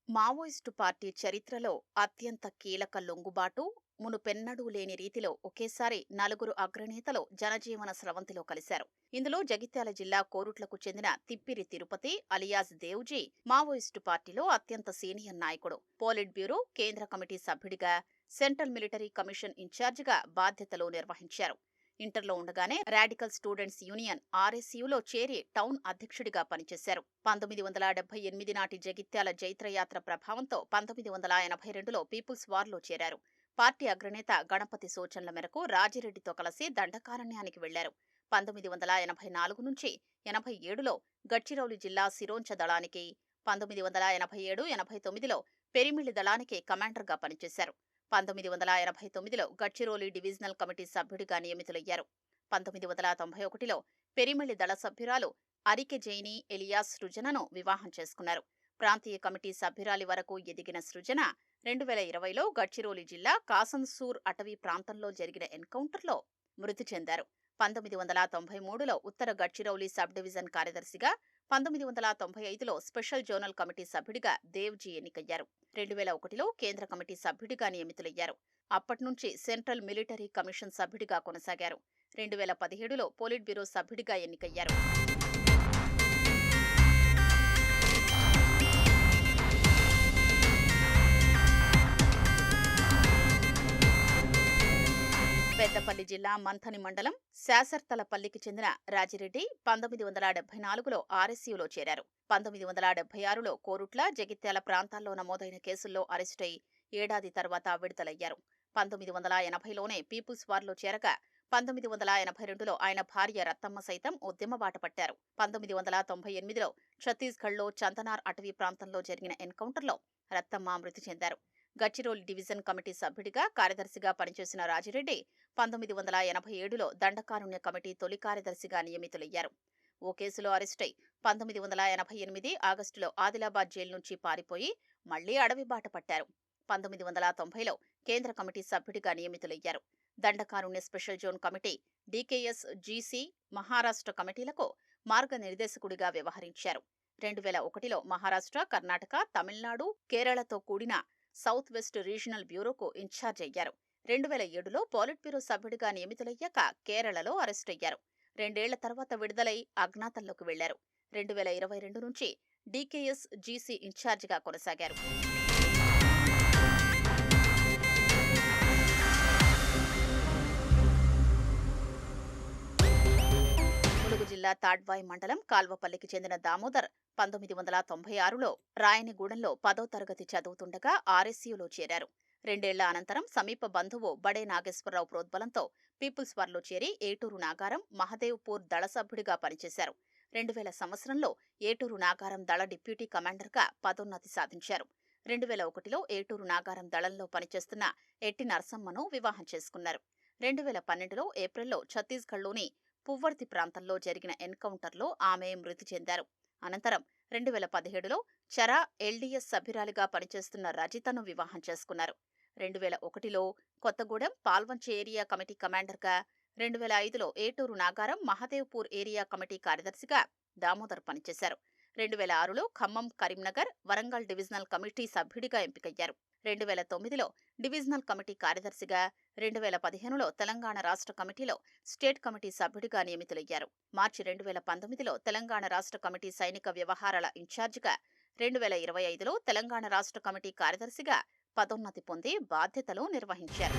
Maoist party చరిత్రలో అత్యంత కీలక లొంగుబాటు, మునుపెన్నడూ లేని రీతిలో ఒకేసారి నలుగురు అగ్రనేతలు జనజీవన స్రవంతిలో కలిశారు. ఇందులో జగిత్యాల జిల్లా కోరుట్లకు చెందిన తిప్పిరి తిరుపతి అలియాస్ దేవుజీ మావోయిస్టు పార్టీలో అత్యంత సీనియర్ నాయకుడు. పోలిట్ బ్యూరో కేంద్ర కమిటీ సభ్యుడిగా, సెంట్రల్ మిలిటరీ కమిషన్ ఇన్ఛార్జిగా బాధ్యతలు నిర్వహించారు. ఇంటర్లో ఉండగానే రాడికల్ స్టూడెంట్స్ యూనియన్ ఆర్ఎస్యూలో చేరి టౌన్ అధ్యక్షుడిగా పనిచేశారు. 1978 నాటి జగిత్యాల జైత్రయాత్ర ప్రభావంతో 1982లో పీపుల్స్ వార్లో చేరారు. పార్టీ అగ్రనేత గణపతి సూచనల మేరకు రాజిరెడ్డితో కలిసి దండకారణ్యానికి వెళ్లారు. 1984 నుంచి 87లో గడ్చిరౌలి జిల్లా సిరోంచ దళానికి, 1987-89లో పెరిమిళ్లి దళానికి కమాండర్గా పనిచేశారు. 1989లో గడ్చిరోలి డివిజనల్ కమిటీ సభ్యుడిగా నియమితులయ్యారు. 1991లో పెరిమిళ్లి దళ సభ్యురాలు అరికె జైని ఎలియాస్ సృజనను వివాహం చేసుకున్నారు. ప్రాంతీయ కమిటీ సభ్యురాలి వరకు ఎదిగిన సృజన 2020లో గడ్చిరోలి జిల్లా కాసన్సూర్ అటవీ ప్రాంతంలో జరిగిన ఎన్కౌంటర్లో మృతి చెందారు. 1993లో ఉత్తర గడ్చిరౌలి సబ్ డివిజన్ కార్యదర్శిగా, 1995లో స్పెషల్ జోనల్ కమిటీ సభ్యుడిగా దేవ్జీ ఎన్నికయ్యారు. 2001లో కేంద్ర కమిటీ సభ్యుడిగా నియమితులయ్యారు. అప్పట్నుంచి సెంట్రల్ మిలిటరీ కమిషన్ సభ్యుడిగా కొనసాగారు. 2017లో పోలిట్ బ్యూరో సభ్యుడిగా ఎన్నికయ్యారు. పెద్దపల్లి జిల్లా మంథని మండలం శాసర్తలపల్లికి చెందిన రాజిరెడ్డి 1974లో ఆర్ఎస్యూలో చేరారు. 1976లో కోరుట్ల, జగిత్యాల ప్రాంతాల్లో నమోదైన కేసుల్లో అరెస్టై ఏడాది తర్వాత విడుదలయ్యారు. 1980లోనే పీపుల్స్ వార్లో చేరగా 1982లో ఆయన భార్య రత్తమ్మ సైతం ఉద్యమ బాట పట్టారు. 1998లో ఛత్తీస్గఢ్లో చందనార్ అటవీ ప్రాంతంలో జరిగిన ఎన్కౌంటర్లో రత్తమ్మ మృతి చెందారు. గడ్చిరోలి డివిజన్ కమిటీ సభ్యుడిగా, కార్యదర్శిగా పనిచేసిన రాజిరెడ్డి 1987లో దండకారుణ్య కమిటీ తొలి కార్యదర్శిగా నియమితులయ్యారు. ఓ కేసులో అరెస్టై 1988 ఆగస్టులో ఆదిలాబాద్ జైలు నుంచి పారిపోయి మళ్లీ అడవి బాట పట్టారు. 1990లో కేంద్ర కమిటీ సభ్యుడిగా నియమితులయ్యారు. Dandakaranya special zone committee, DKS, GC, Maharashtra కమిటీలకు మార్గనిర్దేశకుడిగా వ్యవహరించారు. 2001లో మహారాష్ట్ర, కర్ణాటక, తమిళనాడు, కేరళతో కూడిన సౌత్ వెస్ట్ రీజనల్ బ్యూరోకు ఇన్ఛార్జ్ అయ్యారు. 2007లో పోలిట్ బ్యూరో సభ్యుడిగా నియమితులయ్యాక కేరళలో అరెస్టయ్యారు. 2 ఏళ్ల తర్వాత విడుదలై అజ్ఞాతంలోకి వెళ్లారు. 2022 నుంచి డీకేఎస్, జీసీ ఇన్ఛార్జిగా కొనసాగారు. ములుగు జిల్లా తాడ్వాయి మండలం కాల్వపల్లికి చెందిన దామోదర్ 1996లో రాయనిగూడెంలో 10వ తరగతి చదువుతుండగా ఆర్ఎస్యూలో చేరారు. 2 ఏళ్ల అనంతరం సమీప బంధువు బడే నాగేశ్వరరావు ప్రోద్బలంతో పీపుల్స్ వార్లో చేరి ఏటూరు నాగారం, మహదేవ్పూర్ దళ సభ్యుడిగా పనిచేశారు. 2000 సంవత్సరంలో ఏటూరు నాగారం దళ డిప్యూటీ కమాండర్గా పదోన్నతి సాధించారు. 2001లో ఏటూరు నాగారం దళంలో పనిచేస్తున్న ఎట్టి నరసమ్మను వివాహం చేసుకున్నారు. 2012లో ఏప్రిల్లో ఛత్తీస్గఢ్లోని పువ్వర్తి ప్రాంతంలో జరిగిన ఎన్కౌంటర్లో ఆమె మృతి చెందారు. అనంతరం 2017లో చరా ఎల్డీఎస్ సభ్యురాలిగా పనిచేస్తున్న రజితను వివాహం చేసుకున్నారు. 2001లో కొత్తగూడెం, పాల్వంచ ఏరియా కమిటీ కమాండర్గా, 2005లో ఏటూరు నాగారం, మహదేవ్పూర్ ఏరియా కమిటీ కార్యదర్శిగా దామోదర్ పనిచేశారు. 2006లో ఖమ్మం, కరీంనగర్, వరంగల్ డివిజనల్ కమిటీ సభ్యుడిగా ఎంపికయ్యారు. 2009లో డివిజనల్ కమిటీ కార్యదర్శిగా, 2015లో తెలంగాణ రాష్ట్ర కమిటీలో స్టేట్ కమిటీ సభ్యుడిగా నియమితులయ్యారు. మార్చి 2019లో తెలంగాణ రాష్ట్ర కమిటీ సైనిక వ్యవహారాల ఇన్ఛార్జిగా, 2025లో తెలంగాణ రాష్ట్ర కమిటీ కార్యదర్శిగా పదోన్నతి పొంది బాధ్యతలు నిర్వహించారు.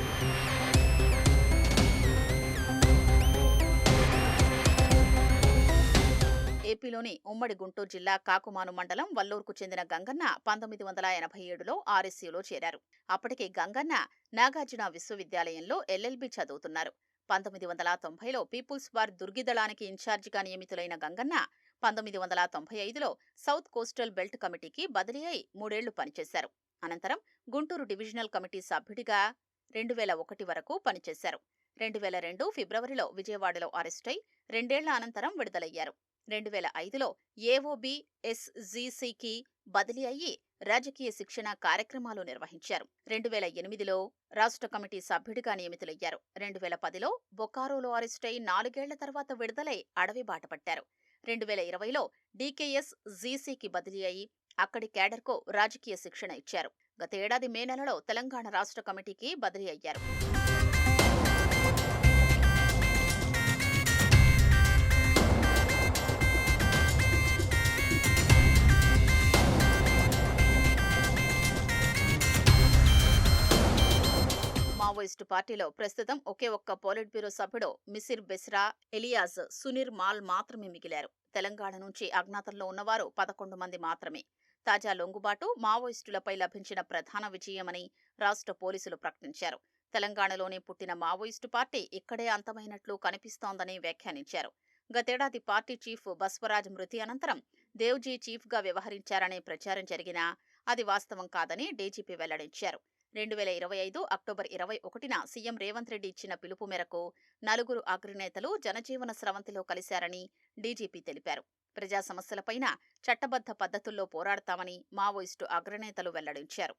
ఏపీలోని ఉమ్మడి గుంటూరు జిల్లా కాకుమాను మండలం వల్లూరుకు చెందిన గంగన్న 1987లో ఆర్ఎస్యూలో చేరారు. అప్పటికే గంగన్న నాగార్జున విశ్వవిద్యాలయంలో ఎల్ఎల్బీ చదువుతున్నారు. 1990లో పీపుల్స్ వార్ దుర్గిదళానికి ఇన్ఛార్జిగా నియమితులైన గంగన్న 1995లో సౌత్ కోస్టల్ బెల్ట్ కమిటీకి బదిలీ అయి 3 ఏళ్లు పనిచేశారు. అనంతరం గుంటూరు డివిజనల్ కమిటీ సభ్యుడిగా 2001 వరకు పనిచేశారు. 2002 ఫిబ్రవరిలో విజయవాడలో అరెస్టై 2 ఏళ్ల అనంతరం విడుదలయ్యారు. 2005లో ఏఓబి ఎస్జీసీకి బదిలీ అయ్యి రాజకీయ శిక్షణ కార్యక్రమాలు నిర్వహించారు. 2008లో రాష్ట్ర కమిటీ సభ్యుడిగా నియమితులయ్యారు. 2010లో బొకారోలో అరెస్టై 4 ఏళ్ల తర్వాత విడుదలై అడవి బాట పట్టారు. 2020లో డీకేఎస్ జీసీకి బదిలీ అయి అక్కడి కేడర్కు రాజకీయ శిక్షణ ఇచ్చారు. గత ఏడాది మే నెలలో తెలంగాణ రాష్ట్ర కమిటీకి బదిలీ అయ్యారు. మావోయిస్టు పార్టీలో ప్రస్తుతం ఒకే ఒక్క పోలిట్ బ్యూరో సభ్యుడు మిసిర్ బెస్రా, ఎలియాజ్, సునీర్ మాల్ మాత్రమే మిగిలారు. తెలంగాణ నుంచి అజ్ఞాతంలో ఉన్నవారు 11 మంది మాత్రమే. తాజా లొంగుబాటు మావోయిస్టులపై లభించిన ప్రధాన విజయమని రాష్ట్ర పోలీసులు ప్రకటించారు. తెలంగాణలోనే పుట్టిన మావోయిస్టు పార్టీ ఇక్కడే అంతమైనట్లు కనిపిస్తోందని వ్యాఖ్యానించారు. గతేడాది పార్టీ చీఫ్ బస్వరాజ్ మృతి అనంతరం దేవ్జీ చీఫ్గా వ్యవహరించారనే ప్రచారం జరిగినా అది వాస్తవం కాదని డీజీపీ వెల్లడించారు. 2025 అక్టోబర్ 21న సీఎం రేవంత్ రెడ్డి ఇచ్చిన పిలుపు మేరకు నలుగురు అగ్రనేతలు జనజీవన స్రవంతిలో కలిశారని డీజీపీ తెలిపారు. ప్రజా సమస్యలపైన చట్టబద్ధ పద్ధతుల్లో పోరాడతామని మావోయిస్టు అగ్రనేతలు వెల్లడించారు.